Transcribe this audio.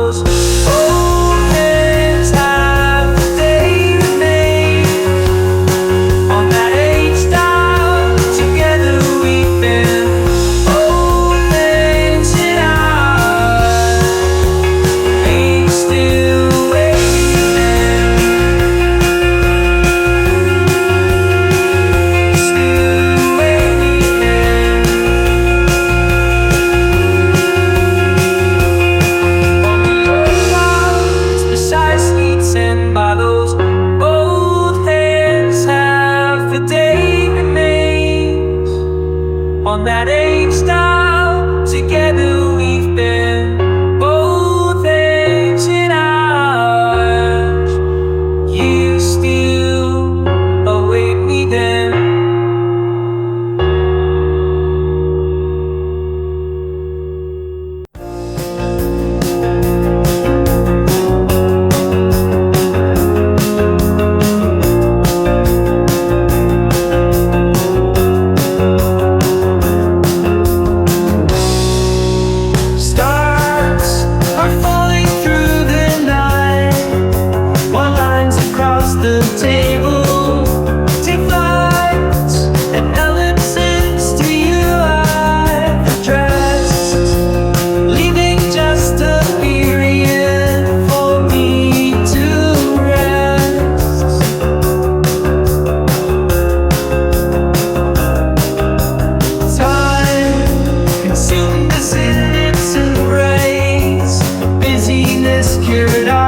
those old hands have the day remain. On that age dial, together we've been old hands in ours, ain't still waiting, still waiting. On the lookout, precisely 10 by those old hands have the day remains. On that age dial, together we've been both hands in ours. You still await me then. Stars are falling through the night, while lines across the table take flights and ellipses to you I've addressed, leaving just a period for me to rest. Time consumed us in its embrace, busyness cured our